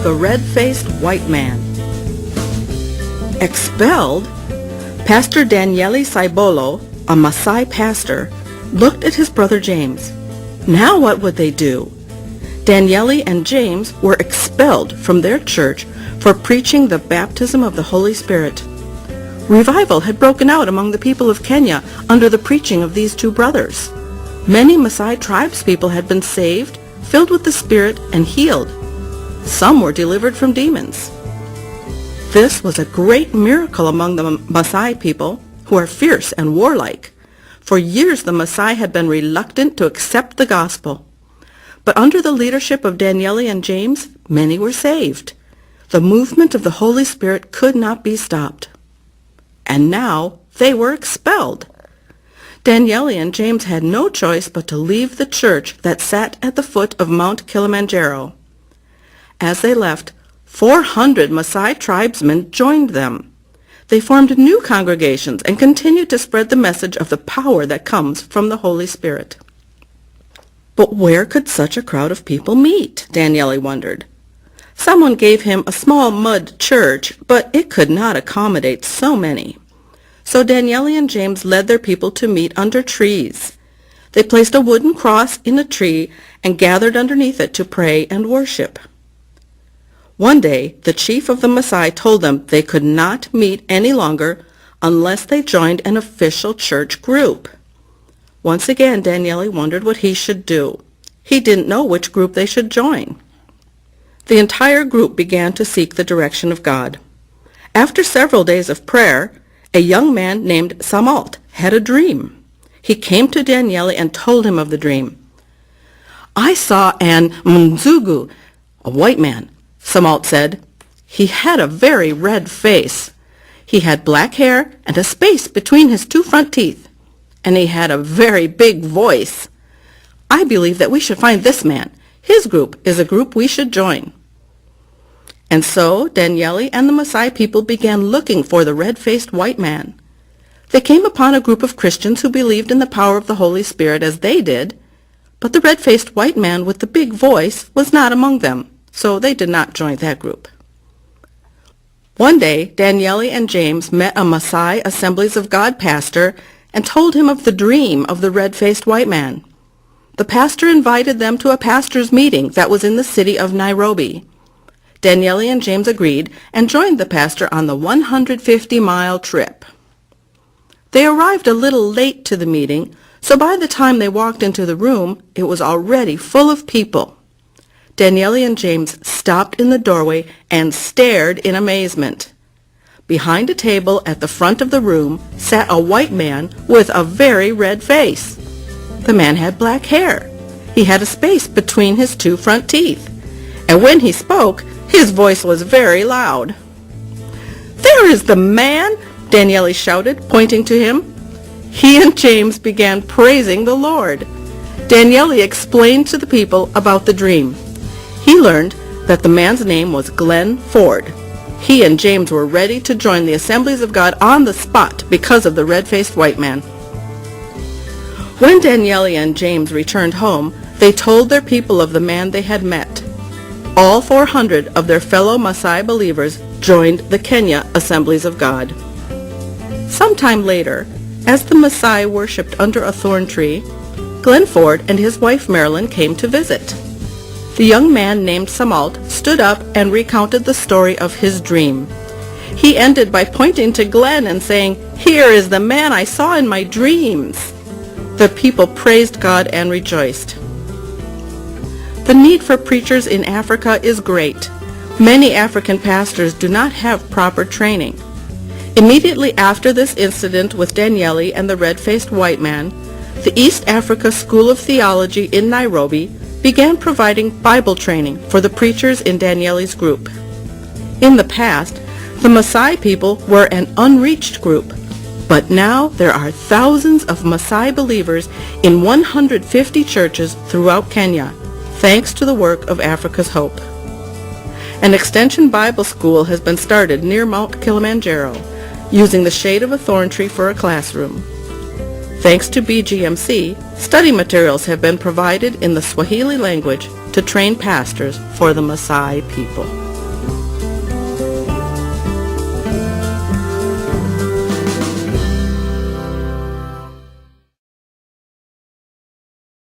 the red-faced white man. Expelled? Pastor Daniele Saibolo, a Maasai pastor, looked at his brother James. Now what would they do? Daniele and James were expelled from their church for preaching the baptism of the Holy Spirit. Revival had broken out among the people of Kenya under the preaching of these two brothers. Many Maasai tribespeople had been saved, filled with the Spirit, and healed. Some were delivered from demons. This was a great miracle among the Maasai people, who are fierce and warlike. For years the Maasai had been reluctant to accept the gospel. But under the leadership of Daniele and James, many were saved. The movement of the Holy Spirit could not be stopped. And now they were expelled. Daniele and James had no choice but to leave the church that sat at the foot of Mount Kilimanjaro. As they left, 400 Maasai tribesmen joined them. They formed new congregations and continued to spread the message of the power that comes from the Holy Spirit. But where could such a crowd of people meet? Daniele wondered. Someone gave him a small mud church, but it could not accommodate so many. So Daniele and James led their people to meet under trees. They placed a wooden cross in a tree and gathered underneath it to pray and worship. One day, the chief of the Maasai told them they could not meet any longer unless they joined an official church group. Once again, Daniele wondered what he should do. He didn't know which group they should join. The entire group began to seek the direction of God. After several days of prayer, a young man named Samalt had a dream. He came to Daniele and told him of the dream. "I saw an Mzungu, a white man," Samalt said. "He had a very red face. He had black hair and a space between his two front teeth, and he had a very big voice. I believe that we should find this man. His group is a group we should join." And so Daniele and the Maasai people began looking for the red-faced white man. They came upon a group of Christians who believed in the power of the Holy Spirit as they did, but the red-faced white man with the big voice was not among them, so they did not join that group. One day, Daniele and James met a Maasai Assemblies of God pastor and told him of the dream of the red-faced white man. The pastor invited them to a pastors' meeting that was in the city of Nairobi. Daniele and James agreed and joined the pastor on the 150-mile trip. They arrived a little late to the meeting, so by the time they walked into the room, it was already full of people. Daniele and James stopped in the doorway and stared in amazement. Behind a table at the front of the room sat a white man with a very red face. The man had black hair. He had a space between his two front teeth, and when he spoke, his voice was very loud. "There is the man!" Daniele shouted, pointing to him. He and James began praising the Lord. Daniele explained to the people about the dream. He learned that the man's name was Glenn Ford. He and James were ready to join the Assemblies of God on the spot because of the red-faced white man. When Daniele and James returned home, they told their people of the man they had met. All 400 of their fellow Maasai believers joined the Kenya Assemblies of God. Sometime later, as the Maasai worshipped under a thorn tree, Glenn Ford and his wife Marilyn came to visit. The young man named Samalt stood up and recounted the story of his dream. He ended by pointing to Glenn and saying, "Here is the man I saw in my dreams." The people praised God and rejoiced. The need for preachers in Africa is great. Many African pastors do not have proper training. Immediately after this incident with Daniele and the red-faced white man, the East Africa School of Theology in Nairobi began providing Bible training for the preachers in Daniele's group. In the past, the Maasai people were an unreached group, but now there are thousands of Maasai believers in 150 churches throughout Kenya, thanks to the work of Africa's Hope. An extension Bible school has been started near Mount Kilimanjaro, using the shade of a thorn tree for a classroom. Thanks to BGMC, study materials have been provided in the Swahili language to train pastors for the Maasai people.